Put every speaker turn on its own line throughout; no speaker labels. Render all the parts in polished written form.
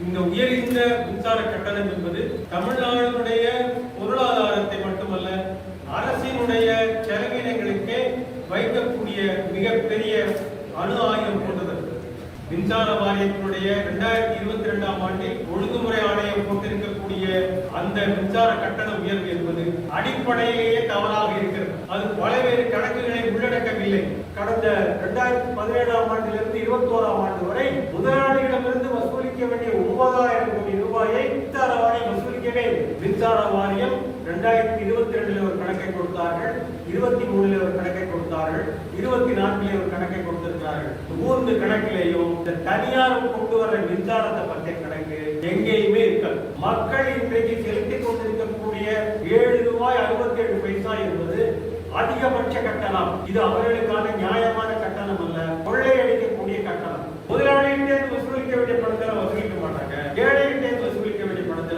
இந்த உயர்ந்த மின்சார கட்டணம் என்பது தமிழ்நாடுடைய பொருளாதாரத்தை மட்டுமல்ல, அரசினுடைய செலவினங்களுக்கே வைக்கக்கூடிய மிகப்பெரிய அணு ஆயுதம் போன்றது. மின்சார வாரியத்தினுடைய 2022ஆம் ஆண்டில் ஒழுங்குமுறை ஆணையம் போட்டிருக்கக்கூடிய அந்த மின்சார கட்டண உயர்வு என்பது அடிப்படையிலேயே தவறாக இருக்கிறது. அது பல்வேறு கணக்குகளை உள்ளடக்கவில்லை. கடந்த 2017ஆம் ஆண்டிலிருந்து 21ஆம் ஆண்டு வரை முதலாளிகளிடமிருந்து வசூலிக்க வேண்டிய 9,000 கோடி ரூபாயை மின்சார வாரியம் வசூலிக்கவே இல்லை. மின்சார வாரியம் 2022 ஒரு கணக்கை கொடுத்தார்கள், 23 ஒரு கணக்கை கொடுத்தார்கள், 24 ஒரு கணக்கை கொடுத்திருக்கிறார்கள். 3 கணக்கிலேயும் இந்த தனியார் கொண்டு வர மின்சாரத்தை பற்றிய கணக்கு எங்கேயுமே இருக்காது. மக்கள் இன்றைக்கு செலுத்திக் கொண்டிருக்கக்கூடிய ₹7.67 என்பது அதிகபட்ச கட்டணம். இது அவர்களுக்கான நியாயமான கட்டணம் அல்ல, கொள்ளையடிக்கக்கூடிய கட்டணம். முதலாளிகிட்டே வசூலிக்க வேண்டிய பணத்தை வசூலிக்க மாட்டாங்க, ஏழைகிட்டே வசூலிக்க வேண்டிய பணத்தை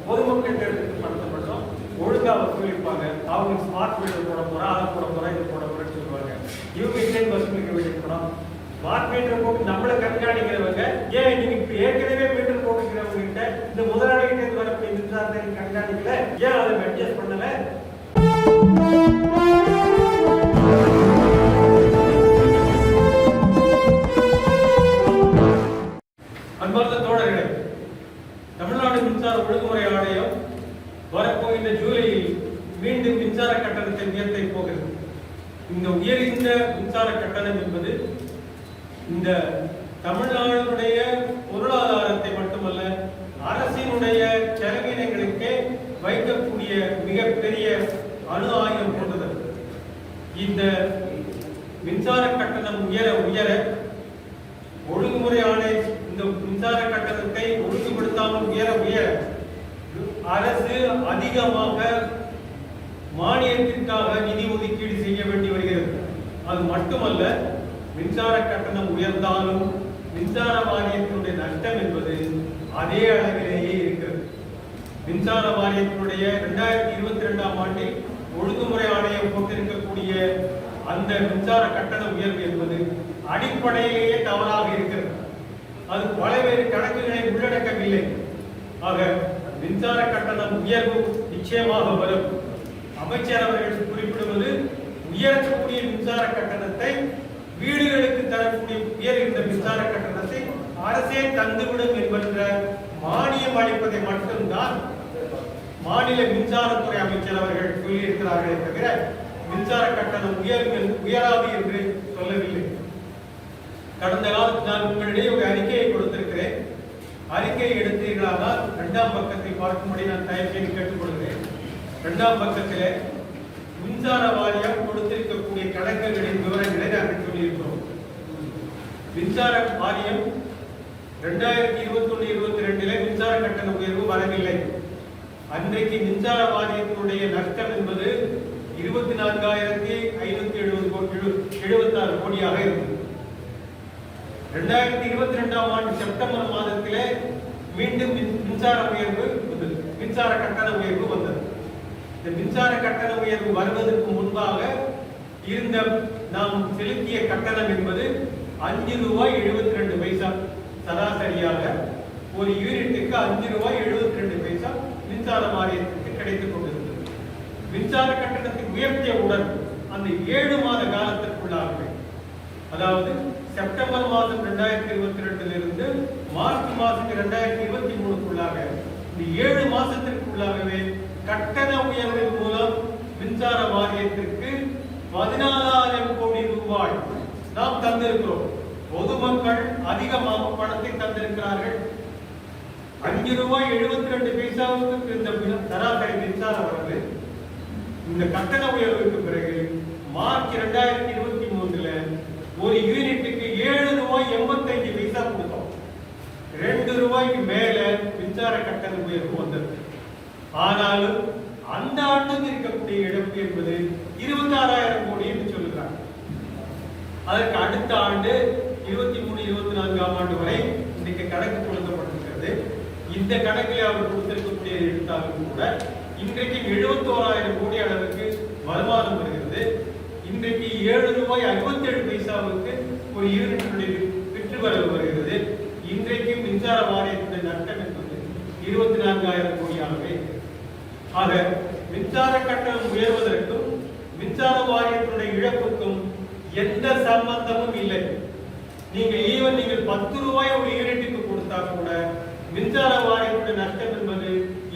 பொதுமக்கள் பணத்தை மட்டும் ஒழுங்கா வசூலிப்பாங்க. அவங்க ஸ்மார்ட் மீட்டர் போட போறா, அதை போட போறா, இது போட போறேன்னு சொல்லுவாங்க. இவங்க கிட்டே வசூலிக்க வேண்டிய பணம் ஸ்மார்ட் மீட்டர் போட்டு நம்மளை கண்காணிக்கிறவங்க, ஏன் நீங்க இப்ப ஏற்கனவே மீட்டர் போட்டுக்கிறவங்க கிட்ட இந்த முதலாளிகிட்ட வரக்கூடிய மின்சாரத்தை கண்காணிக்கல, ஏன் அதை அட்ஜஸ்ட் பண்ணல? அன்பார்ந்த தோழர்களே, தமிழ்நாடு மின்சார ஒழுங்குமுறை ஆணையம் வரப்போகின்ற ஜூலையில் மீண்டும் மின்சார கட்டணத்தை உயர்த்த போகிறது. இந்த உயர்ந்த மின்சார கட்டணம் என்பது இந்த தமிழ்நாடுடைய பொருளாதாரத்தை மட்டுமல்ல, அரசினுடைய செலவினங்களுக்கே வைக்கக்கூடிய மிகப்பெரிய அணு ஆயுதம் போன்றது. இந்த மின்சார கட்டணம் உயர உயர ஒழுங்குமுறை ஆணையம் இந்த மின்சார கட்டணத்தை ஒழுங்குபடுத்தாமல் உயர உயர அரசு அதிகமாக மானியத்திற்காக நிதி ஒதுக்கீடு செய்ய வேண்டி வருகிறது. அது மட்டுமல்ல, மின்சார கட்டணம் உயர்ந்தாலும் மின்சார வாரியத்தினுடைய நஷ்டம் என்பது அதே அளவிலேயே இருக்கிறது. மின்சார வாரியத்தினுடைய 2022ஆம் ஆண்டில் ஒழுங்குமுறை ஆணையம் போட்டிருக்கக்கூடிய அந்த மின்சார கட்டண உயர்வு என்பது அடிப்படையிலேயே தவறாக இருக்கிறது. அது பல்வேறு கணக்குகளை உள்ளடக்கவில்லை. ஆக மின்சார கட்டணம் உயர்வு நிச்சயமாக வரும். அமைச்சர் அவர்கள் குறிப்பிடுவது உயரக்கூடிய மின்சார கட்டணத்தை வீடுகளுக்கு தரக்கூடிய உயர்ந்த மின்சார கட்டணத்தை அரசே தந்துவிடும் என்கின்ற மானியம் அளிப்பதை மட்டும்தான் மாநில மின்சாரத்துறை அமைச்சர் அவர்கள் சொல்லியிருக்கிறார்களே தவிர மின்சார கட்டணம் உயராது என்று சொல்லவில்லை. கடந்த காலத்தில் நான் உங்களிடையே ஒரு அறிக்கையை கொடுத்திருக்கிறேன். அறிக்கையை எடுத்தீர்களானால் 2ஆம் பக்கத்தில் பார்க்கும்படி நான் தயவு செய்து கேட்டுக்கொள்கிறேன். 2ஆம் பக்கத்திலே மின்சார வாரியம் கொடுத்திருக்கக்கூடிய கணக்குகளின் விவரங்களை நாங்கள் சொல்லியிருக்கிறோம். மின்சார வாரியம் 2021-22 மின்சார கட்டண உயர்வு வரவில்லை. அன்றைக்கு மின்சார வாரியத்தினுடைய நஷ்டம் என்பது 24,576 கோடியாக இருந்தது. 2022ஆம் ஆண்டு செப்டம்பர் மாதத்திலே மீண்டும் மின்சார உயர்வு வந்தது, மின்சார கட்டண உயர்வு வந்தது. இந்த மின்சார கட்டண உயர்வு வருவதற்கு முன்பாக இருந்த நாம் செலுத்திய கட்டணம் என்பது ₹5.72 சராசரியாக ஒரு யூனிட்டுக்கு ₹5.72 மின்சார வாரியத்திற்கு கிடைத்துக் கொண்டிருந்தது. மின்சார கட்டணத்தை உயர்த்தியவுடன் அந்த 7 மாத காலத்திற்குள்ளாகவே, அதாவது செப்டம்பர் மாதம் 2022 மார்ச் மாதம் 2023க்குள்ளாக இந்த 7 மாசத்திற்குள்ளாகவே கட்டண உயர்வின் மூலம் மின்சார வாரியத்திற்கு 14,000 கோடி ரூபாய் நாம் தந்திருக்கிறோம். பொதுமக்கள் அதிகமாக பணத்தை தந்திருக்கிறார்கள். ₹5.72 இந்த சராசரி மின்சார வரவு இந்த கட்டண உயர்வுக்கு பிறகு மார்ச் 2023 ஒரு யூனிட்டுக்கு ₹7.85 கொடுத்தோம். ₹2 மேல மின்சார கட்டண உயர்வு வந்தது. ஆனாலும் அந்த ஆண்டுக்கு இருக்கக்கூடிய இழப்பு என்பது 26,000 கோடி என்று சொல்லுகிறார். அதற்கு அடுத்த ஆண்டு 23-24ஆம் ஆண்டு வரை இன்றைக்கு கணக்கு கொடுக்கப்பட்டிருக்கிறது. இந்த கணக்கில் அவர் கொடுத்திருக்கக்கூடிய எடுத்தாலும் கூட இன்றைக்கு 71,000 கோடி அளவுக்கு வருமானம் வருகிறது. இன்றைக்கு ₹7.57 ஒரு யூனிட் விற்று வரவு வருகிறது. இன்றைக்கு மின்சார வாரியத்தினுடைய நஷ்டம் 24,000 கோடியாகவே. ஆக மின்சார கட்டணம் உயர்வதற்கும் மின்சார வாரியத்தினுடைய இழப்புக்கும் எந்த சம்பந்தமும் இல்லை. நீங்கள் 10 ரூபாய் ஒரு யூனிட்டுக்கு கொடுத்தா கூட மின்சார வாரியத்துடைய நஷ்டம் என்பது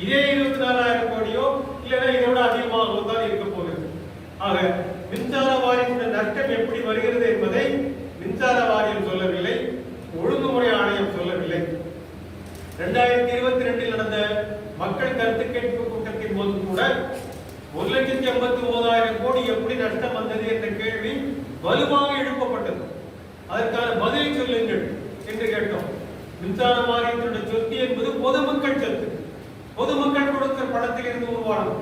இதே 24,000 கோடியோ இல்லைன்னா இதை விட அதிகமாக தான் இருக்க போகிறது. ஆக மின்சார வாரியத்தின் நஷ்டம் எப்படி வருகிறது என்பதை மின்சார வாரியம் சொல்லவில்லை, ஒழுங்குமுறை ஆணையம் சொல்லவில்லை. 2022 நடந்த மக்கள் கருத்து கேட்பு கூட்டத்தின் போது கூட 1,89,000 கோடி எப்படி நஷ்டம் வந்தது என்ற கேள்வி வலுவாக எழுப்பப்பட்டது. அதற்கான பதிலை சொல்லுங்கள் என்று கேட்டோம். மின்சார வாரியத்தினுடைய சொத்து என்பது பொதுமக்கள் சொத்து, பொதுமக்கள் கொடுத்த பணத்தில் இருந்து உருவானது.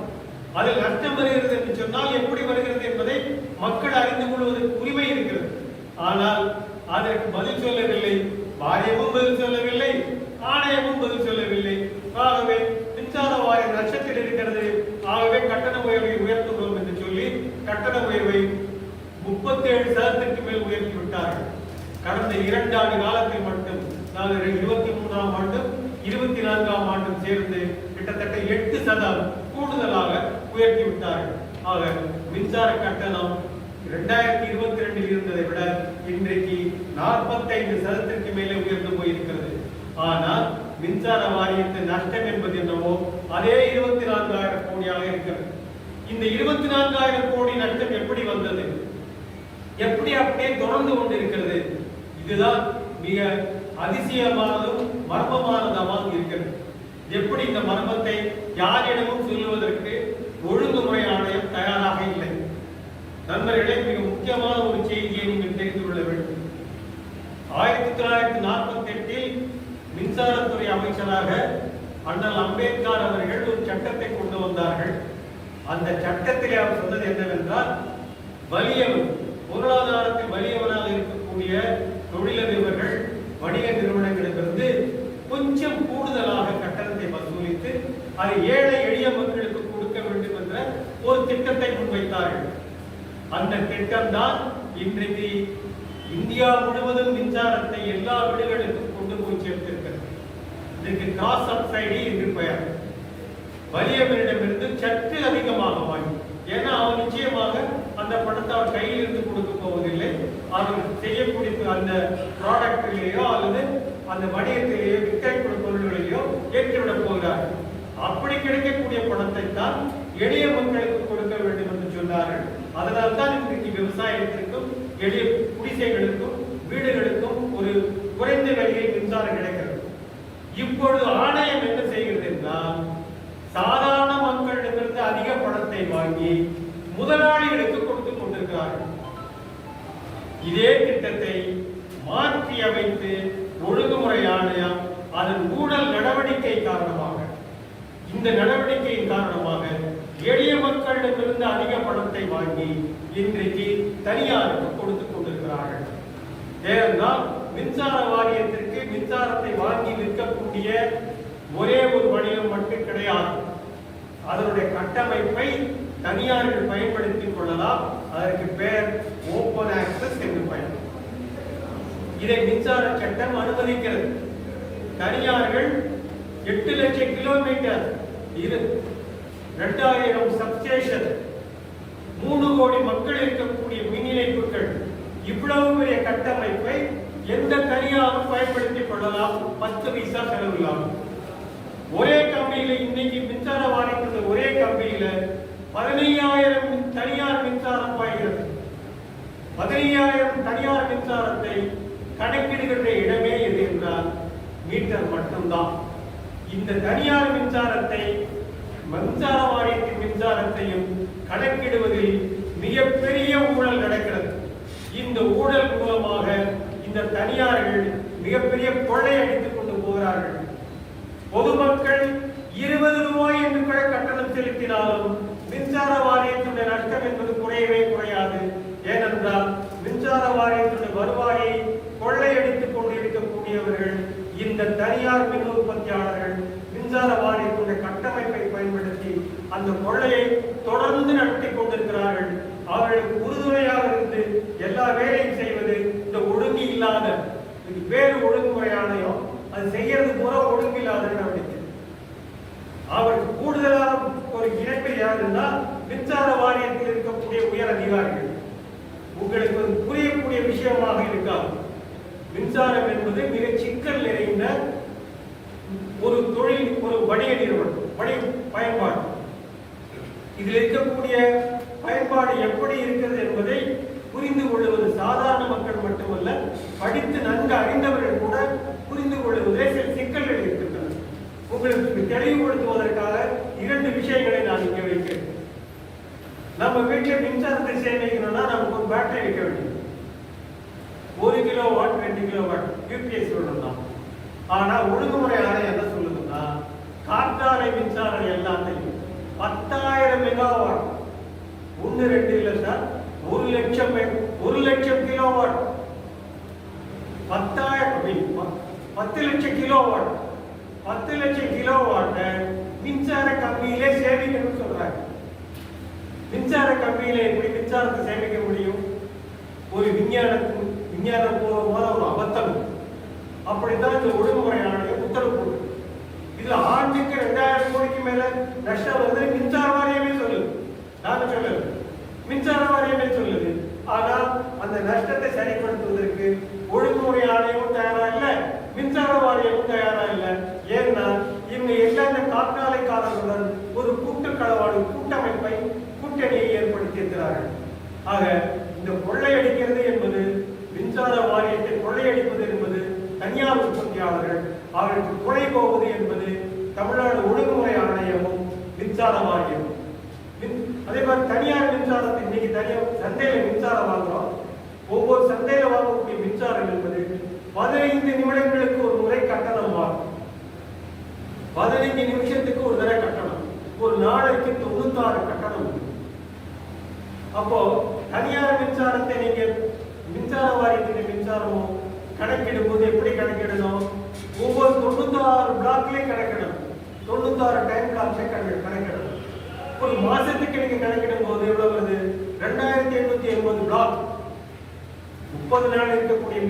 அதில் நஷ்டம் வருகிறது என்று சொன்னால் எப்படி வருகிறது என்பதை மக்கள் அறிந்து கொள்வதற்கு உரிமை இருக்கிறது. ஆனால் அதற்கு பதில் சொல்லவில்லை, வாரியமும் பதில் சொல்லவில்லை, ஆணையமும் பதில் சொல்லவில்லை. ஆகவே மின்சார வாரியம் நஷ்டத்தில் இருக்கிறது, ஆகவே கட்டண உயர்வை உயர்த்துகிறோம் என்று சொல்லி கட்டண உயர்வை 37% மேல் உயர்த்தி விட்டார்கள். கடந்த 2 ஆண்டு காலத்தில் மட்டும் 23ஆம் ஆண்டும் 24ஆம் ஆண்டும் சேர்ந்து கிட்டத்தட்ட 8% கூடுதலாக உயர்த்தி விட்டார்கள். ஆக மின்சார கட்டணம் 2022 இருந்ததை விட இன்றைக்கு 45% மேலே உயர்ந்து போயிருக்கிறது. ஆனால் மின்சார வாரியத்தின் நஷ்டம் என்பது என்னவோ அதே 24,000 கோடியாக இருக்கிறது. இந்த 24,000 கோடி நஷ்டம் எப்படி வந்தது, எப்படி அப்படியே தொடர்ந்து கொண்டிருக்கிறது? இதுதான் மிக அதிசயமானதும் மர்மமானதாக இருக்கிறது. எப்படி இந்த மர்மத்தை யாரிடமும் சொல்லுவதற்கு ஒழுங்குமுறை ஆணையம் தயாராக இல்லை. நண்பர்களே, மிக முக்கியமான ஒரு செய்தியை நீங்கள் தெரிந்து கொள்ள வேண்டும். 1948 மின்சாரத்துறை அமைச்சராக அண்ணல் அம்பேத்கர் அவர்கள் ஒரு சட்டத்தை கொண்டு வந்தார்கள். அந்த சட்டத்திலே அவர் சொன்னது என்னவென்றால், வலியவன், பொருளாதாரத்தில் வலியவனாக இருக்கக்கூடிய தொழிலதிபர்கள் வணிக நிறுவனங்களிலிருந்து கொஞ்சம் கூடுதலாக கட்டணத்தை வசூலித்து அதை ஏழை எளிய மக்களுக்கு கொடுக்க வேண்டும் என்ற ஒரு திட்டத்தை முன்வைத்தார்கள். அந்த திட்டம் தான் இன்றைக்கு இந்தியா முழுவதும் மின்சாரத்தை எல்லா வீடுகளுக்கும் கொண்டு போய் சேர்த்திருக்கிறது. இதற்கு கிராஸ் சப்சிடி என்று பெயர். வலியவரிடமிருந்து சற்று அதிகமாக வாங்கி, ஏன்னா அவன் நிச்சயமாக அந்த பணத்தை அவர் கையில் இருந்து கொடுக்க போவதில்லை, அவர் செய்யக்கூடிய அந்த ப்ராடக்டிலேயோ அல்லது அந்த வணிகத்திலேயோ விற்கக்கூடிய பொருள்களையோ ஏற்றுவிடப் போகிறார். அப்படி கிடைக்கக்கூடிய பணத்தை தான் எளிய மக்களுக்கு கொடுக்க வேண்டும் என்று சொன்னார்கள். அதனால் தான் இன்றைக்கு விவசாயத்திற்கும் எளிய குடிசைகளுக்கும் வீடுகளுக்கும் ஒரு குறைந்த விலையில் மின்சாரம் கிடைக்கிறது. இப்பொழுது ஆணையம் என்ன செய்கிறது என்றால், சாதாரண மக்களிடமிருந்து அதிக பணத்தை வாங்கி முதலாளிகளுக்கு கொடுத்துக் கொண்டிருக்கிறார்கள். இதே திட்டத்தை மாற்றி அமைத்து ஒழுங்குமுறை ஆணையம் அதன் ஊழல் நடவடிக்கை காரணமாக, இந்த நடவடிக்கையின் காரணமாக எளிய மக்களிடமிருந்து அதிக பணத்தை வாங்கி இன்றைக்கு தனியாருக்கு கொடுத்துக் கொண்டிருக்கிறார்கள். ஏனென்றால் மின்சார வாரியத்திற்கு மின்சாரத்தை வாங்கி விற்கக்கூடிய ஒரே ஒரு வணிகம் மட்டும் கிடையாது. அதனுடைய கட்டமைப்பை தனியார்கள் பயன்படுத்திக் கொள்ளலாம். அதற்கு பெயர் ஓபன் ஆக்சஸ் என்று பெயர். இதை மின்சார சட்டம் அனுமதிக்கிறது. தனியார்கள் 8 லட்சம் கிலோமீட்டர், 2000 சப்ஸ்டேஷன், 3 கோடி மக்கள் இருக்கக்கூடிய மின் இணைப்புகள், இவ்வளவு பெரிய கட்டமைப்பை எந்த தனியாரும் பயன்படுத்திக் கொள்ளலாம். 10 பைசா செலவில்லாமல் ஒரே கம்பியில இன்னைக்கு மின்சார வாரியத்தில் ஒரே கம்பியில 15,000 தனியார் மின்சாரம் பாய்கிறது. 15,000 தனியார் மின்சாரத்தை கணக்கிடுகின்ற இடமே எது என்றால் மீட்டர் மட்டும்தான். இந்த தனியார் மின்சாரத்தை மின்சார வாரியத்தின் மின்சாரத்தையும் கணக்கிடுவதில் மிகப்பெரிய ஊழல் நடக்கிறது. இந்த ஊழல் மூலமாக இந்த தனியார்கள் மிகப்பெரிய கொள்ளை அடித்துக் கொண்டு போகிறார்கள். பொதுமக்கள் 20 ரூபாய் என்று கூட கட்டணம் செலுத்தினாலும் மின்சார வாரியத்துடைய நஷ்டம் என்பது குறையவே குறையாது. ஏனென்றால் மின்சார வாரியத்துடைய வருவாயை கொள்ளையடித்துக் கொண்டிருக்கக்கூடியவர்கள் இந்த தனியார் மின் உற்பத்தியாளர்கள் மின்சார வாரியத்துடைய கட்டமைப்பை பயன்படுத்தி அந்த கொள்ளையை தொடர்ந்து நடத்தி கொண்டிருக்கிறார்கள். அவர்களுக்கு உறுதுணையாக இருந்து எல்லா வேலையும் செய்வது இந்த ஒழுங்கு இல்லாத வேறு ஒழுங்குமுறை ஆணையம் அது செய்யறது போல ஒழுங்கு இல்லாத நடவடிக்கை. என்பது மிக சிக்கல் நிறைந்த ஒரு தொழில், ஒரு வணிக நிறுவனம், வணிக பயன்பாடு. இதில் இருக்கக்கூடிய பயன்பாடு எப்படி இருக்கிறது என்பதை புரிந்து கொள்வது சாதாரண மக்கள் மட்டுமல்ல, படித்து நன்கு அறிந்தவர்கள் கூட புரிந்து கொள்வதிலே சில சிக்கல்கள் இருக்கின்றன. உங்களுக்கு தெளிவுபடுத்துவதற்காக 2 விஷயங்களை நான் இங்கே வைக்கிறேன். நம்ம வீட்டில் மின்சாரத்தை சேமிக்கணும்னா நமக்கு ஒரு பேட்டரி வைக்க வேண்டியது. 1 கிலோவாட் 2 கிலோவாட் யூபிஎஸ் சொல்லலாம். ஆனா ஒழுங்குமுறை ஆணையம் என்ன சொல்லுதுன்னா, காற்றாலை மின்சாரம் எல்லாத்தையும் 10,000 மெகாவாட், 1 2 இல்ல சார், 1 லட்சம் கிலோவாட், 10 லட்சம் கிலோவாட், 10 லட்சம் கிலோவாட் மின்சார கம்பியிலே சேமிக்கணும்னு சொல்றாங்க. மின்சார கம்பியிலே எப்படி மின்சாரத்தை சேமிக்க முடியும்? ஒரு விஞ்ஞானபூர்வமான ஒரு அபத்தம். அப்படித்தான் இந்த ஒழுங்குமுறை ஆணையம் உத்தரவு போடுது. இதுல ஆண்டுக்கு 2000 கோடிக்கு மேல நஷ்டம் வருது மின்சார வாரியமே சொல்லுது, நாங்க சொல்லல, மின்சார வாரியமே சொல்லுது. ஆனா அந்த நஷ்டத்தை சரிப்படுத்துவதற்கு ஒழுங்குமுறை ஆணையமும் தயாரா இல்ல, மின்சார வாரியமும் தயாரா இல்ல. ஏன்னா இவங்க எல்லா காற்றாலைக்காரர்களுடன் ஒரு கூட்டமைப்பை, கூட்டணியை ஏற்படுத்தி இருக்கிறார்கள். ஆக இந்த கொள்ளையடிக்கிறது என்பது, மின்சார வாரியத்தை கொள்ளையடிப்பது என்பது தனியார் உற்பத்தியாளர்கள், அவர்களுக்கு துணை போவது என்பது தமிழ்நாடு ஒழுங்குமுறை ஆணையமும் மின்சார வாரியமும். அதே மாதிரி தனியார் மின்சாரத்தை இன்னைக்கு தனியார் சந்தையில மின்சாரம் வாங்குறோம். ஒவ்வொரு சந்தையில வாங்கக்கூடிய மின்சாரம் என்பது 15 நிமிடங்களுக்கு ஒரு முறை கட்டணம் மாறும். 15 நிமிஷத்துக்கு ஒரு தடவை கட்டணம், ஒரு நாளைக்கு 96 கட்டணம். அப்போ தனியார் மின்சாரத்தை நீங்க மின்சார வாரியத்தின் மின்சாரமும் கணக்கிடும் போது எப்படி கணக்கிடணும்? ஒவ்வொரு 96 பிளாக்லயே கணக்கிடணும், 96 டைம் பிளாக்லயே கணக்கிடணும். ஒரு மாசத்துக்கு நீங்க கணக்கிடும் போது எவ்வளவு வருது? 2880 பிளாக். 30 நாள் இருக்கக்கூடிய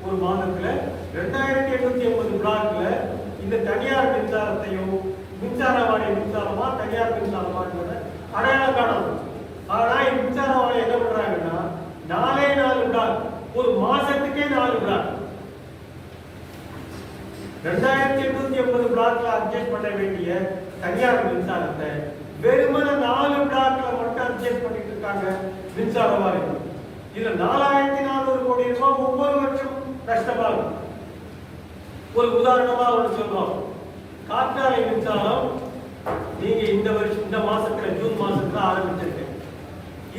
ஒரு மாதத்துல 2880 பிளாக்ல இந்த தனியார் மின்சாரத்தையும், மின்சார வாரிய மின்சாரமா தனியார் மின்சாரமா அடையாளம் காணணும். ஆனா மின்சார வாரியம் என்ன பண்றாங்கன்னா, 4 பிளாக், ஒரு மாசத்துக்கே 4 பிளாக், 2880 பிளாக்ல அட்ஜஸ்ட் பண்ண வேண்டிய தனியார் மின்சாரத்தை வெறுமனே 4 பிளாக்ல மட்டும் அட்ஜஸ்ட் பண்ணிட்டு இருக்காங்க மின்சார வாரியம். இதுல 4400 கோடி ரூபாய் ஒவ்வொரு வருஷம் நஷ்டமாகும். ஒரு உதாரணமா ஒன்று சொல்றோம். காற்றாலை மின்சாரம் நீங்க இந்த மாசத்துல, ஜூன் மாசத்துல ஆரம்பிச்சிருக்கு,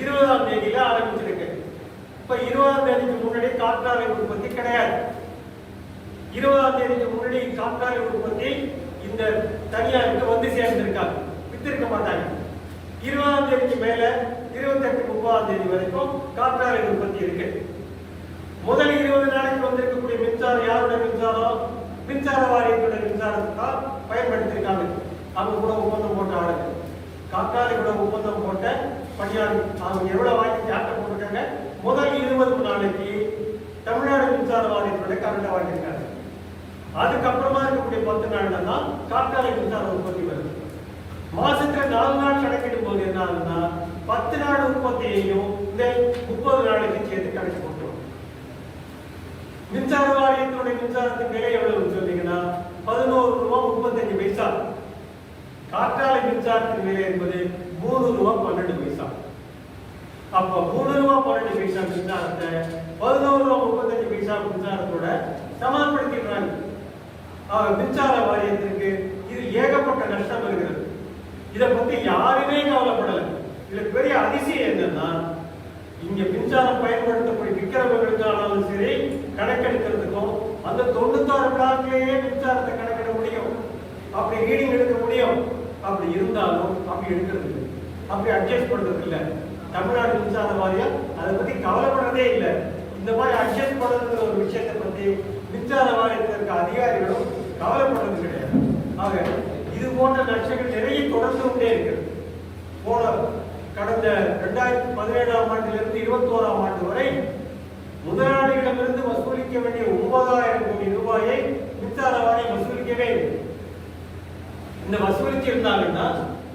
20ஆம் தேதியில ஆரம்பிச்சிருக்கு. இப்ப 20ஆம் தேதிக்கு முன்னாடி காற்றாலை உற்பத்தி கிடையாது. 20ஆம் தேதிக்கு முன்னாடி காற்றாலை உற்பத்தி இந்த தனியாருக்கு வந்து சேர்ந்திருக்காங்க, வித்திருக்க மாட்டாங்க. 20ஆம் தேதிக்கு மேல 28 30ஆம் தேதி வரைக்கும் காற்றாலை உற்பத்தி இருக்கு. முதல் 20 நாளைக்கு வந்திருக்கக்கூடிய மின்சாரம் யாருடைய மின்சாரம்? மின்சார வாரியத்தோட மின்சாரத்தை தான் பயன்படுத்திருக்காங்க. அவங்க கூட ஒப்பந்தம் போட்ட ஆளுங்க, காற்றாலை கூட ஒப்பந்தம் போட்ட பணியாளர், அவங்க எவ்வளவு வாங்கி யார்கிட்ட போட்டிருக்காங்க? முதல் 20 நாளைக்கு தமிழ்நாடு மின்சார வாரியத்தோட கரண்ட் வாங்கியிருக்காங்க. அதுக்கப்புறமா இருக்கக்கூடிய 10 நாள்ல தான் காற்றாலை மின்சார உற்பத்தி வருது. மாசத்துல 4 நாள் கணக்கிடும் போது என்ன ஆகுதுன்னா, 10 நாள் உற்பத்தியையும் இந்த 30 நாளைக்கு சேர்த்து கணக்கு போட்டுரும். மின்சார வாரியத்தினுடைய மின்சாரத்தின் விலை எவ்வளவு சொன்னீங்கன்னா 11 ரூபாய் 35 பைசா. காற்றாலை மின்சாரத்தின் விலை என்பது 3 ரூபாய் 12 பைசா. அப்ப 3 ரூபாய் 12 பைசா மின்சாரத்தை 11 ரூபாய் 35 பைசா மின்சாரத்தோட சமன்படுத்திடுறாங்க. மின்சார வாரியத்திற்கு இது ஏகப்பட்ட நஷ்டம் வருகிறது. இதை பத்தி யாருமே கவலைப்படல. இதுல பெரிய அதிசயம் என்னன்னா, இங்க மின்சாரம் பயன்படுத்தக்கூடிய விக்கிரமங்களுக்கானாலும் சரி, கணக்கெடுக்கிறதுக்கும் அந்த 96 பிளாக்லயே மின்சாரத்தை கணக்கிட முடியும், அப்படி ரீடிங் எடுக்க முடியும். அப்படி இருந்தாலும் அப்படி எடுக்கிறது இல்லை, அப்படி அட்ஜஸ்ட் பண்றது இல்லை. தமிழ்நாடு மின்சார வாரியம் அதை பத்தி கவலைப்படுறதே இல்லை. இந்த மாதிரி அட்ஜஸ்ட் பண்றதுங்கிற ஒரு விஷயத்தை பத்தி மின்சார வாரியத்தில் இருக்க அதிகாரிகளும் கவலைப்படுறது கிடையாது. ஆக இது போன்ற நஷ்டங்கள் நிறைய தொடர்ந்து கொண்டே இருக்கிறது. கடந்த 2017ஆம் ஆண்டிலிருந்து 21ஆம் ஆண்டு வரை முதலாளிகளிடமிருந்து வசூலிக்க வேண்டிய 9000 கோடி ரூபாயை மின்சார வாரியம் வசூலிக்கவே இல்லை. இந்த வசூலிச்சு இருந்தாங்கன்னா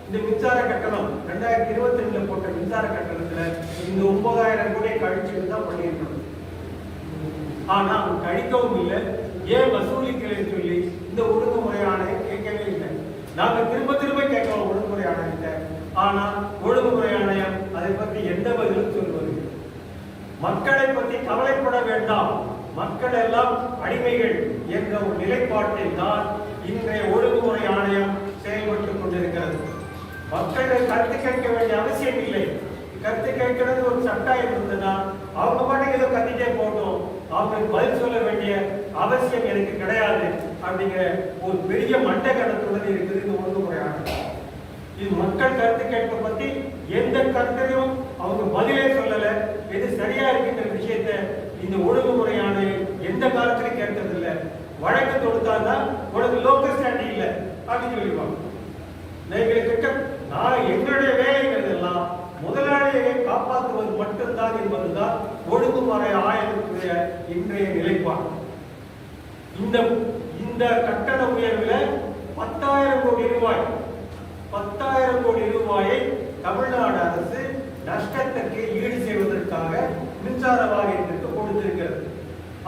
இந்த மின்சார கட்டணம் 2022ல போட்ட மின்சார கட்டணத்துல இந்த 9000 கோடியை கழிச்சுட்டு தான் பண்ணியிருக்கணும். ஆனா அவங்க கழிக்கவும் இல்லை, ஏன் வசூலிக்கிறேன்னு சொல்லி இந்த ஒழுங்குமுறை ஆணையம் கேட்கவே இல்லை. நாங்க திரும்ப திரும்ப கேட்கிறோம் ஒழுங்குமுறை ஆணையத்தை. ஆனா ஒழுங்குமுறை ஆணையம் அதை பற்றி எந்த பதிலும் சொல்வது. மக்களை பற்றி கவலைப்பட வேண்டாம், மக்கள் எல்லாம் அடிமைகள் என்ற ஒரு நிலைப்பாட்டில் தான் இன்றைய ஒழுங்குமுறை ஆணையம் செயல்பட்டுக் கொண்டிருக்கிறது. மக்கள் கருத்து கேட்க வேண்டிய அவசியம் இல்லை. கருத்து கேட்கிறது ஒரு சட்டம் இருந்ததுன்னா அவங்க பாட்டுக்கு ஏதோ கத்திட்டே போட்டோம், அவங்களுக்கு பதில் சொல்ல வேண்டிய அவசியம் எனக்கு கிடையாது அப்படிங்கிற ஒரு பெரிய மண்ட கருத்துடன் இருக்குது இந்த ஒழுங்குமுறை ஆணையம். இது மக்கள் கருத்து கேட்பை பத்தி எந்த கருத்தையும் அவங்க பதிலே சொல்லல. எது சரியா இருக்குங்கிற விஷயத்த இந்த ஒழுங்குமுறை ஆணையம் எந்த காலத்திலும் கேட்கறது இல்லை. வழக்கு தொடுத்தாதான் உனக்கு லோக்கல் ஸ்டாண்டிங் இல்லை அப்படின்னு சொல்லிடுவாங்க. எங்களுக்கு நான் எங்களுடைய வேலைகள் எல்லாம் முதலாளியை காப்பாற்றுவது மட்டும்தான் என்பதுதான் ஒழுங்குமுறை ஆணையத்துடைய இன்றைய நிலைப்பாடு. இந்த கட்டண உயர்வில் 10,000 கோடி ரூபாய் 10,000 கோடி ரூபாயை தமிழ்நாடு அரசு நஷ்டத்திற்கு ஈடு செய்வதற்காக மின்சார வாரியத்திற்கு கொடுத்திருக்கிறது.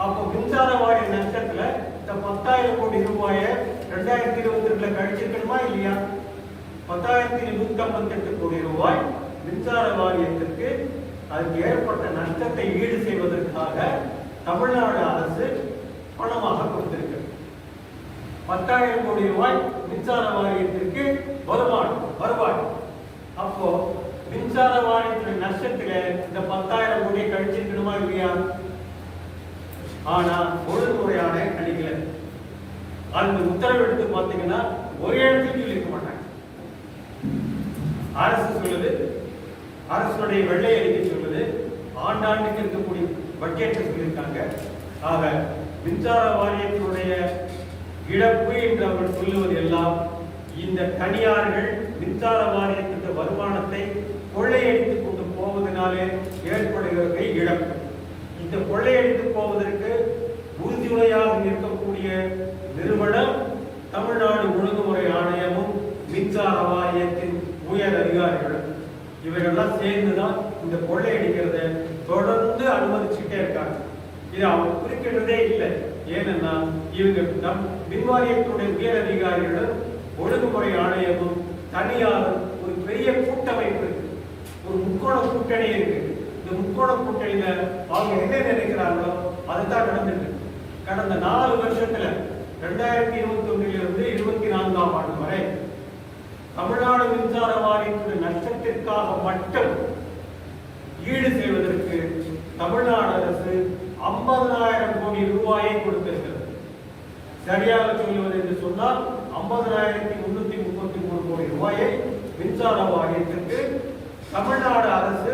அப்போ மின்சார வாரிய நஷ்டத்துல இந்த 10,000 கோடி ரூபாயை 2022 கழிச்சிருக்கணுமா இல்லையா? 10,158 கோடி ரூபாய் மின்சார வாரியத்திற்கு அதுக்கு ஏற்பட்ட நஷ்டத்தை ஈடு செய்வதற்காக தமிழ்நாடு அரசு பணமாக கொடுத்திருக்கிறது. 10,000 கோடி ரூபாய் மின்சார வாரியத்திற்கு வருவாய். அப்போ மின்சார வாரியத்தின் நஷ்டத்துல இந்த 10,000 கோடியை கழிச்சிருக்கணுமா இல்லையா? ஆனா ஒழுங்குமுறை ஆணையம் கணிக்கல. அந்த உத்தரவு எடுத்து பார்த்தீங்கன்னா ஒரே இடத்துக்கு இருக்க மாட்டாங்க. அரசு சொல்லுது, அரசுடைய வெள்ளை அறிக்கை சொல்லுது, ஆண்டாண்டுக்கு இருக்கக்கூடிய பட்ஜெட் சொல்லியிருக்காங்க. ஆக மின்சார வாரியத்தினுடைய இழப்பு என்று அவர்கள் சொல்லுவது எல்லாம் இந்த தனியார்கள் மின்சார வாரியத்தின் வருமானத்தை கொள்ளையடித்துக் கொண்டு போவதனாலே ஏற்படுகிற இழப்பு. இந்த கொள்ளையடித்து போவதற்கு உறுதுணையாக இருக்கக்கூடிய நிறுவனம் தமிழ்நாடு ஒழுங்குமுறை ஆணையமும் மின்சார வாரியத்தின் உயர் அதிகாரிகளும். இவர்கள்லாம் சேர்ந்துதான் இந்த கொள்ளையடிக்கிறத தொடர்ந்து அனுமதிச்சுட்டே இருக்காங்க. இது அவங்க குறிக்கின்றதே இல்லை. ஏனென்னா இவங்க நம் மின்வாரியத்துடைய உயர் அதிகாரிகளும் ஒழுங்குமுறை ஆணையமும் தனியாரும் ஒரு பெரிய கூட்டமைப்பு இருக்கு, ஒரு முக்கோண கூட்டணி இருக்கு. இந்த முக்கோண கூட்டணியில அவங்க என்ன நினைக்கிறாங்களோ அதுதான் நடந்துட்டு. கடந்த 4 வருஷத்துல 2021 24ஆம் ஆண்டு வரை தமிழ்நாடு மின்சார வாரியத்தின் நஷ்டத்திற்காக மட்டும் ஈடு செய்வதற்கு தமிழ்நாடு அரசு 50,000 கோடி ரூபாயை கொடுத்திருக்கிறது. சரியாக சொல்லுவது என்று சொன்னால் 50,333 கோடி ரூபாயை மின்சார வாரியத்திற்கு தமிழ்நாடு அரசு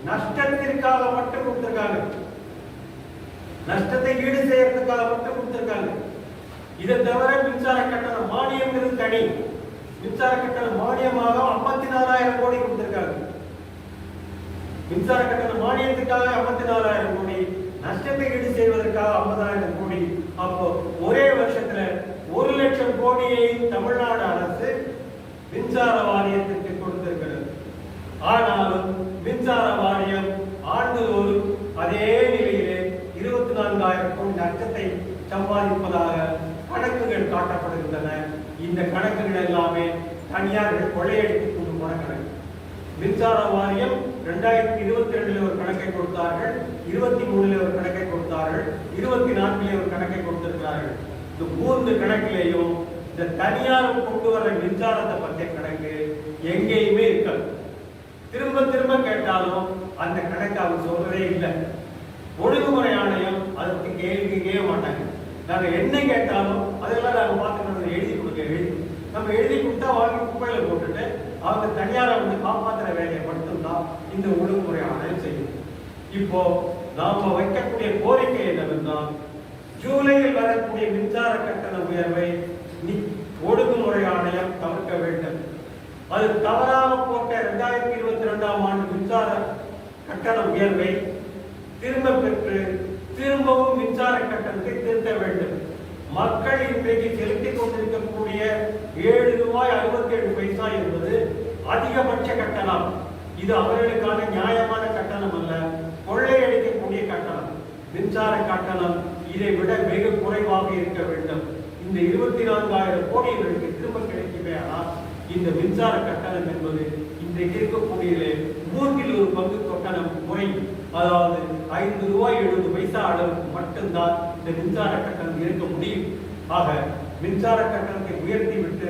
நஷ்டத்திற்காக மட்டும் கொடுத்திருக்காங்க. நஷ்டத்தை ஈடு செய்யறதுக்காக மட்டும் கொடுத்திருக்காங்க. இதை தவிர மின்சார கட்டண மானியம் தனி. மின்சார கட்டண மானியமாக 54,000 கோடி கொடுத்திருக்காங்க. மின்சார கட்டண மானியத்துக்காக 54,000 கோடி, நஷ்டத்தை ஈடு செய்வதற்காக 50,000 கோடி. அப்போ ஒரே வருஷத்துல 1,00,000 கோடியை தமிழ்நாடு அரசு மின்சார வாரியத்திற்கு கொடுத்திருக்கிறது. ஆனாலும் மின்சார வாரியம் ஆண்டுதோறும் அதே நிலையிலே 24,000 கோடி நஷ்டத்தை சம்பாதிப்பதாக கணக்குகள் காட்டப்படுகின்றன. இந்த கணக்குகள் எல்லாமே தனியார்கள் கொள்ளையடித்துக் கொண்டு போன கணக்கு. மின்சார வாரியம் 2022 ஒரு கணக்கை கொடுத்தார்கள், 23 ஒரு கணக்கை கொடுத்தார்கள், 24 ஒரு கணக்கை கொடுத்திருக்கிறார்கள். இந்த 3 கணக்கிலேயும் இந்த தனியார் கொண்டு வர மின்சாரத்தை பற்றிய கணக்கு எங்கேயுமே இருக்காது. திரும்ப திரும்ப கேட்டாலும் அந்த கணக்கு அவங்க சொல்றதே இல்லை. ஒழுங்குமுறை ஆணையம் அதை பற்றி கேள்விக்கவே மாட்டாங்க. நாங்கள் என்ன கேட்டாலும் அதெல்லாம் நாங்கள் பார்த்து எழுதி நம்ம எழுதி கொடுத்தா வாங்கி குப்பையில போட்டுட்டு அவங்க தனியாரை வந்து காப்பாற்றுற வேலையை மட்டும்தான் இந்த ஒழுங்குமுறை ஆணையம் செய்யும். இப்போ நாம வைக்கக்கூடிய கோரிக்கை என்னவென்றால், ஜூலையில் வரக்கூடிய மின்சார கட்டண உயர்வை ஒழுங்குமுறை ஆணையம் தவிர்க்க வேண்டும். அது தவறாக போட்ட 2022ஆம் ஆண்டு மின்சார கட்டண உயர்வை திரும்ப பெற்று திரும்பவும் மின்சார கட்டணத்தை திருத்த வேண்டும். மக்கள் இன்றைக்கு செலுத்திக் கொண்டிருக்கக்கூடிய 7 ரூபாய் 67 பைசா என்பது அதிகபட்ச கட்டணம். இது அவர்களுக்கான நியாயமான கட்டணம் அல்ல, கொள்ளையடிக்கக்கூடிய கட்டணம். மின்சார கட்டணம் இதை விட மிக குறைவாக இருக்க வேண்டும். இந்த 24,000 கோடி இவர்களுக்கு திரும்ப கிடைக்குமே. ஆனால் இந்த மின்சார கட்டணம் என்பது இன்றைக்கு இருக்கக்கூடிய 1/3 கட்டணம் முறை, அதாவது ₹5.70 அளவுக்கு மட்டும்தான் இந்த மின்சார கட்டணம் இருக்க முடியும். ஆக மின்சார கட்டணத்தை உயர்த்திவிட்டு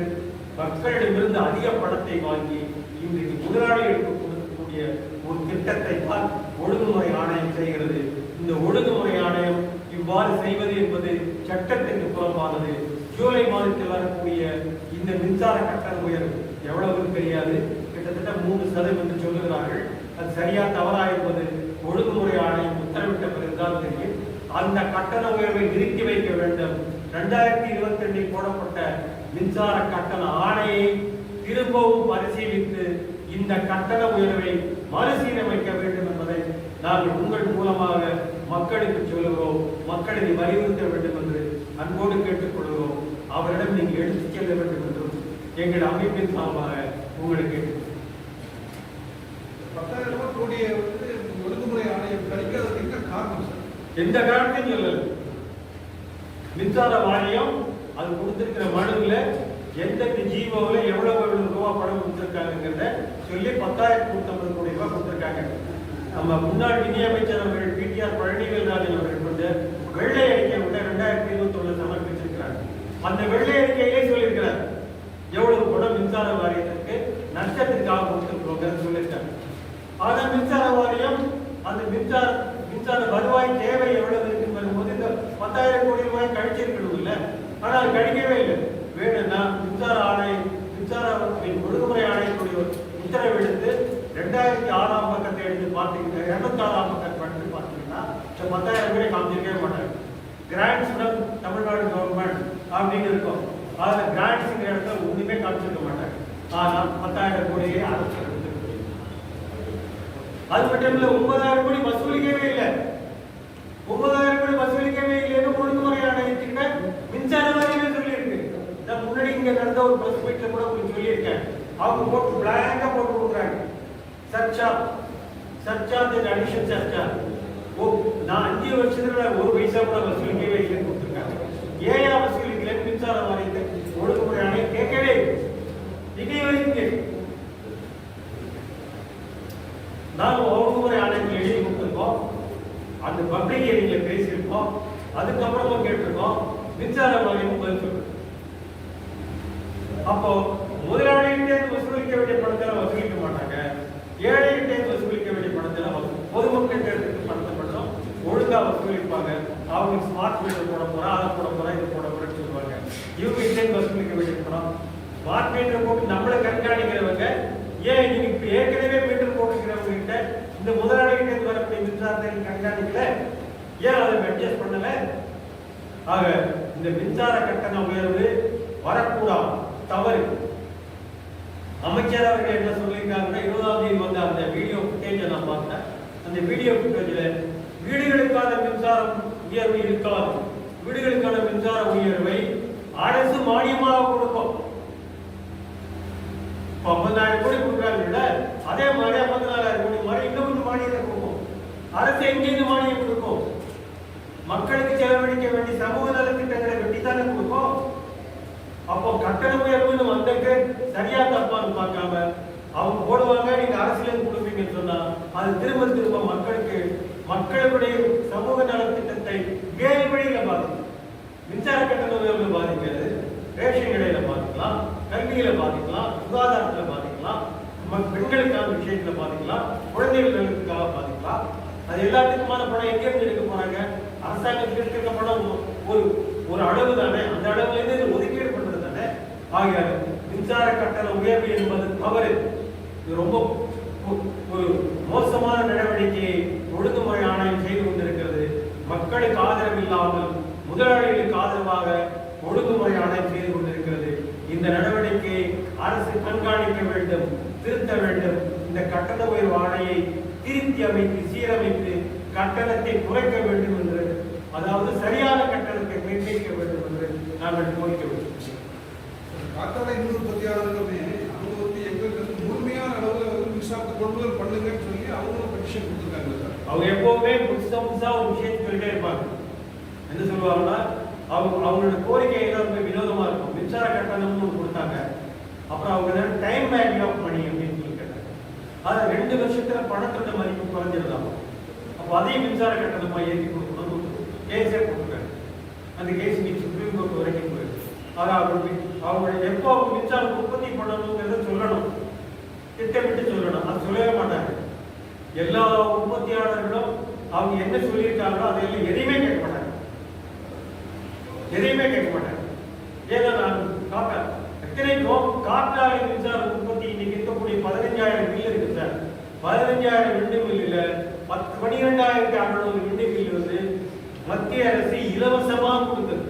மக்களிடமிருந்து அதிக பணத்தை வாங்கி இன்றைக்கு முதலாளிகளுக்கு கொடுக்கக்கூடிய ஒரு திட்டத்தை தான் ஒழுங்குமுறை ஆணையம் செய்கிறது. இந்த ஒழுங்குமுறை ஆணையம் இவ்வாறு செய்வது என்பது சட்டத்திற்கு புறம்பானது. ஜூலை மாதத்தில் வரக்கூடிய இந்த மின்சார கட்டண உயர்வு எவ்வளவு தெரியாது, கிட்டத்தட்ட 3% என்று சொல்லுகிறார்கள். அது சரியா தவறா என்பது ஒழுங்குமுறை ஆணையம் உத்தரவிட்ட பிறகுதான் தெரியும். அந்த கட்டண உயர்வை நிறுத்தி வைக்க வேண்டும். 2022 போடப்பட்ட மின்சார கட்டண ஆணையை திரும்பவும் பரிசீலித்து இந்த கட்டண உயர்வை மறுசீரமைக்க வேண்டும் என்பதை நாங்கள் உங்கள் மூலமாக மக்களுக்கு சொல்லுகிறோம். மக்களை வலியுறுத்த வேண்டும் என்று அன்போடு கேட்டுக்கொள்கிறோம். அவரிடம் நீங்கள் எடுத்துச் செல்ல வேண்டும் என்றும் எங்கள் அமைப்பின் சார்பாக உங்களுக்கு
10,000 கோடியை ஒழுங்குமுறை ஆணையம் கணிக்கிறதுக்கு என்ன காரணம் சார்?
எந்த காரணத்தையும் சொல்லல. மின்சார வாரியம் அது கொடுத்திருக்கிற மனுவில் எந்த ஜீவோவில் எவ்வளவு ரூபா பணம் கொடுத்திருக்காங்கிறத சொல்லி 10,150 கோடி ரூபாய் கொடுத்திருக்காங்க. நம்ம முன்னாள் நிதியமைச்சர் அவர்கள் PTR பழனிவேல்ராஜன் அவர்கள் வந்து வெள்ளை அறிக்கை விட 2021 சமர்ப்பிச்சிருக்கிறார். அந்த வெள்ளை அறிக்கையிலே சொல்லியிருக்கிறார் எவ்வளவு பணம் மின்சார வாரியத்திற்கு நஷ்டத்திற்காக கொடுத்திருக்கிறோம் சொல்லியிருக்காங்க. ஆனால் மின்சார வாரியம் அந்த மின்சார வருவாய் தேவை எவ்வளவு இருக்கு வரும்போது இந்த 10,000 கோடி ரூபாய் கழிச்சிருக்கணும் இல்லை. ஆனால் கழிக்கவே இல்லை. வேணும்னா மின்சார ஒழுங்குமுறை ஆணையத்துடைய உத்தரவு எடுத்து 2006 பக்கத்தை எடுத்து பார்த்தீங்கன்னா 206 பக்கத்தை படித்து பார்த்தீங்கன்னா 10,000 கோடி காமிச்சிருக்கவே மாட்டாங்க. கிராண்ட்ஸ் ஃப்ரம் தமிழ்நாடு கவர்மெண்ட் அப்படின்னு இருக்கும். அதில் கிராண்ட்ஸுங்கிற இடத்துல ஒன்றுமே காமிச்சிருக்க மாட்டாங்க. ஆனால் 10,000 கோடியே அரசு எடுத்துருக்கு. அது மட்டும் இல்லை, 9,000 கோடி வசூலிக்கவே இல்லை. 9,000 கோடி வசூலிக்கவே இல்லைன்னு ஒழுங்குமுறை ஆணையத்திட்ட மின்சார வாரியமே சொல்லியிருக்கு. நான் முன்னாடி இங்க நடந்த ஒரு பஸ் மீட்ல கூட உங்களுக்கு சொல்லியிருக்கேன். அவங்க போட்டு பிளாங்கா போட்டு கொடுக்குறாங்க. Surcharge addition surcharge. நான் 5 வருஷத்துல 1 பைசா கூட வசூலிக்கவே இல்லைன்னு கொடுத்துருக்காங்க. ஏன் வசூலிக்கலன்னு மின்சார வாரியத்தை ஒழுங்குமுறை ஆணையம் கேட்கவே இன்னை வரைக்கும் நாங்கள் ஒழுங்குமுறை ஆணையத்தில் எழுதி கொடுத்துருக்கோம். அந்த பப்ளிக் ஏரியில பேசியிருக்கோம். அதுக்கப்புறமா கேட்டிருக்கோம். மின்சார வாரியம் பதில் சொல்றோம். அப்போ முதலாளிகிட்டே வசூலிக்க வேண்டிய பணத்தை வசூலிக்க மாட்டாங்க. ஏழைகிட்டே வசூலிக்க வேண்டிய பணத்தை பொதுமக்கள் பணத்தை மட்டும் ஒழுங்கா வசூலிப்பாங்க. அவங்க ஸ்மார்ட் மீட்டர் போட போறா, அதை போட போறா, இது போட போறேன்னு சொல்லுவாங்க. இவங்க கிட்டே வசூலிக்க வேண்டிய பணம் ஸ்மார்ட் மீட்டர் போட்டு நம்மளை கண்காணிக்கிறவங்க ஏன் நீங்க இப்ப ஏற்கனவே மீட்டர் போட்டுக்கிறவங்க கிட்ட இந்த முதலாளிகிட்ட வரக்கூடிய மின்சாரத்தை கண்காணிக்கல, ஏன் அதை அட்ஜஸ்ட் பண்ணல? ஆக இந்த மின்சார கட்டண உயர்வு வரக்கூடாது, தவறு. அமைச்சர் அவர்கள் என்ன சொல்லியிருக்காங்க, 20ஆம் தேதி வந்த அந்த வீடியோ ஃபுட்டேஜை நான் பார்த்தேன். அந்த வீடியோ ஃபுட்டேஜில் வீடுகளுக்கான மின்சாரம் உயர்வு இருக்காது. வீடுகளுக்கான மின்சார உயர்வை அரசு மானியமாக கொடுக்கும். 50,000 கோடி கொடுக்குறாங்கல்ல, அதே மாதிரி 54,000 கோடி மாதிரி இன்னும் கொஞ்சம் மானியத்தை கொடுக்கும். அரசு எங்கேருந்து மானியம் கொடுக்கும்? மக்களுக்கு செலவழிக்க வேண்டிய சமூக நல திட்டங்களை வெட்டித்தானே கொடுக்கும். அப்போ கட்டண உயர்வுன்னு வந்தக்கு சரியா தப்பான்னு பார்க்காம அவங்க போடுவாங்க. நீங்க அரசியல் கொடுப்பீங்கன்னு சொன்னா அது திரும்ப திரும்ப மக்களுடைய சமூக நல திட்டத்தை வேறு வழியில பாதிக்கும். மின்சார கட்டண உயர்வுல பாதிக்கிறது, ரேஷன் கடையில பாதிக்கலாம், கல்வியில பாதிக்கலாம், சுகாதாரத்துல பாதிக்கலாம், பெண்களுக்கான விஷயத்துல பாதிக்கலாம், குழந்தைகளுக்காக பாதிக்கலாம். அது எல்லாத்துக்குமான பணம் எங்கே இருந்து எடுக்க போறாங்க? அரசாங்கத்தில் இருக்க பணம் ஒரு அளவு தானே, அந்த அளவுல இருந்து ஒதுக்கீடு பண்றது தானே. ஆகிய மின்சார கட்டண உயர்வு என்பது தவறு. இது ரொம்ப ஒரு மோசமான நடவடிக்கையை ஒழுங்குமுறை ஆணையம் செய்து கொண்டிருக்கிறது. மக்களுக்கு ஆதரவு இல்லாமல் முதலாளிகளுக்கு ஆதரவாக ஒழுங்குமுறை ஆணையம் செய்து கொண்டிருக்கிறது. இந்த நடவடிக்கையை அரசு கண்காணிக்க வேண்டும், திருத்த வேண்டும். இந்த கட்டண உயர்வு ஆணையை திருத்தி அமைத்து சீரமைத்து கட்டணத்தை குறைக்க வேண்டும் என்று, அதாவது சரியான கட்டணத்தை நிர்ணயிக்க வேண்டும் என்று நாங்கள் கோரிக்கை வைக்கிறோம்.
காற்றாலை மின் உற்பத்தியாளர்களுமே அவங்க எங்களுக்கு முழுமையான அளவில் மின்சாரத்தை கொள்முதல் பண்ணுங்கன்னு சொல்லி அவங்க பெட்டிஷன் கொடுத்துருக்காங்க சார்.
அவங்க எப்பவுமே புதுசா ஒரு விஷயத்தை சொல்லிட்டே இருப்பாங்க. என்ன சொல்லுவாங்கன்னா அவங்களோட கோரிக்கை எல்லாருமே வினோதமா இருக்கும். மின்சார கட்டணம்னு ஒன்று கொடுத்தாங்க, அப்புறம் அவங்க டைம் வேல்யூ ஆஃப் மணி அப்படின்னு சொல்லி கேட்டாங்க. அது 2 வருஷத்துல பணத்தோட மதிப்பு குறைஞ்சிருந்தாங்க. அப்போ அதையும் மின்சார கட்டணமா ஏற்றி கொடுக்கணும்னு கேஸே கொடுத்துருக்காங்க. அந்த கேஸ் நீ சுப்ரீம் கோர்ட் வரைக்கும் போயிடுச்சு. அதாவது அவங்க எப்போ மின்சாரம் உற்பத்தி பண்ணணுங்கிறத சொல்லணும், திட்டமிட்டு சொல்லணும். அது சொல்லவே மாட்டாங்க. எல்லா உற்பத்தியாளர்களும் அவங்க என்ன சொல்லியிருக்காங்களோ அதெல்லாம் எதையுமே கேட்க மாட்டாங்க, எதையுமே கேட்க மாட்டாங்க. ஏன்னா நான் காட்டேன், எத்தனைக்கும் காற்றாலை மின்சார உற்பத்தி இன்னைக்கு இருக்கக்கூடிய 15,000 மில் இருக்கு சார். 15,000 விண்டு மில்லுல 12,600 விண்டு மில் வந்து மத்திய அரசு இலவசமா கொடுத்தது.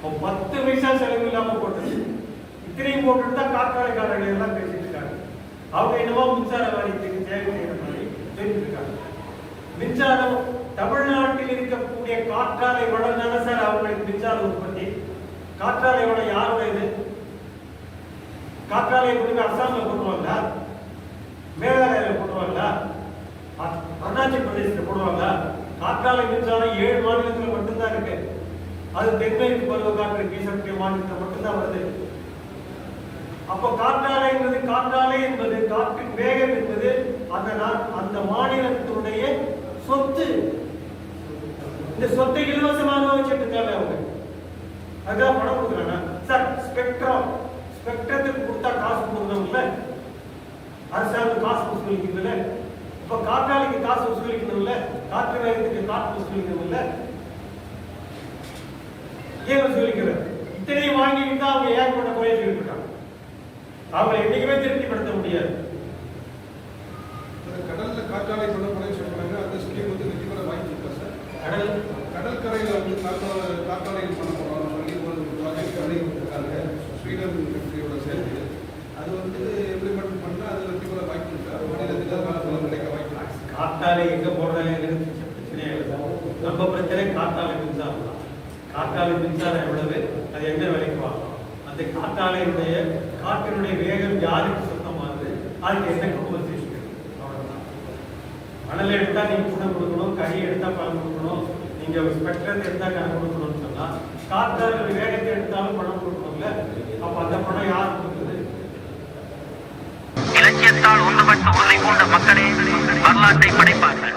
10 பைசா செலவு இல்லாம போட்டது. இத்தனையும் போட்டுட்டு தான் காற்றாலைக்காரர்கள் எல்லாம் பேசிட்டு இருக்காங்க. அவங்க என்னவோ மின்சார வாரியத்துக்கு சேவை செய்யற மாதிரி சொல்லிட்டு இருக்காங்க. மின்சாரம் தமிழ்நாட்டில் இருக்கக்கூடிய காற்றாலை வளம் தானே சார் அவங்களுக்கு மின்சார உற்பத்தி. காற்றாலை வளம் யாருடையது? காற்றாலை கொண்டு அசாம்ல போடுவாங்களா, மேகாலயால போடுவாங்களா, அருணாச்சல் பிரதேசத்துல போடுவாங்களா? காற்றாலை மின்சாரம் 7 மாநிலத்தில் மட்டும்தான் இருக்கு. அது தென்மேற்கு பருவ காற்று வீசக்கூடிய மாநிலத்தில் மட்டும்தான் வருது. அப்போ காற்றாலை என்பது காற்றின் வேகம் என்பது அந்த மாநிலத்தினுடைய சொத்து. இந்த சொத்தை இலவசமாக அனுபவிச்சுட்டு இருக்காங்க அவங்க. அதுதான் பணம் கொடுக்குறாங்க சார். ஸ்பெக்ட்ரத்துக்கு கொடுத்தா காசு கொடுக்கணும்ல, அரசாங்கம் காசு வசூலிக்கணும்ல. இப்ப காற்றாலைக்கு காசு வசூலிக்கணும்ல, காற்று வேகத்துக்கு காசு வசூலிக்கணும்ல. ஏன் வசூலிக்கிறது? இத்தனையும் வாங்கிட்டு தான் அவங்க ஏற்பட்ட குறைய சொல்லிவிட்டாங்க. அவங்களை என்னைக்குமே திருப்திப்படுத்த முடியாது.
கடல்ல காற்றாலை பண்ண போறேன்னு சொல்றாங்க. அந்த ஸ்கீம் வந்து வெற்றி பெற வாய்ப்பு இருக்கா சார்? கடற்கரையில வந்து காற்றாலை பண்ண போறோம்னு சொல்லி ஒரு ப்ராஜெக்ட் அறிவித்திருக்காங்க ஸ்வீடன் கண்ட்ரியோட சேர்ந்து. அது வந்து இம்ப்ளிமெண்ட் பண்ணா அது வெற்றி பெற வாய்ப்பு இருக்கா? மாநிலத்தில் பலம் கிடைக்க வாய்ப்பு இருக்கா?
காற்றாலை எங்க போடுறாங்க பிரச்சனையே இல்லை. நம்ம பிரச்சனை காற்றாலை மின்சாரம் தான். காற்றாலை மின்சாரம் எவ்வளவு, அது என்ன விலைக்கு வாங்கலாம், அந்த காற்றாலையினுடைய காற்றினுடைய வேகம் யாருக்கு சுத்தமாகுது, அதுக்கு என்ன காம்பன்சேஷன். அவ்வளவுதான். மணல் எடுத்தா நீங்க பணம் கொடுக்கணும், கறி எடுத்தா பணம் கொடுக்கணும், நீங்க ஸ்பெக்ட்ரத்தை எடுத்தா கணக்கு கொடுக்கணும்னு சொன்னா காற்றாலை வேகத்தை எடுத்தாலும் பணம் கொடுக்கணும்ல. அப்ப அந்த பணம் யார் கொடுக்குது?
இலக்கியத்தால் ஒன்றுபட்டு உன்னை கொண்ட மக்களே வரலாற்றை படைப்பார்கள்.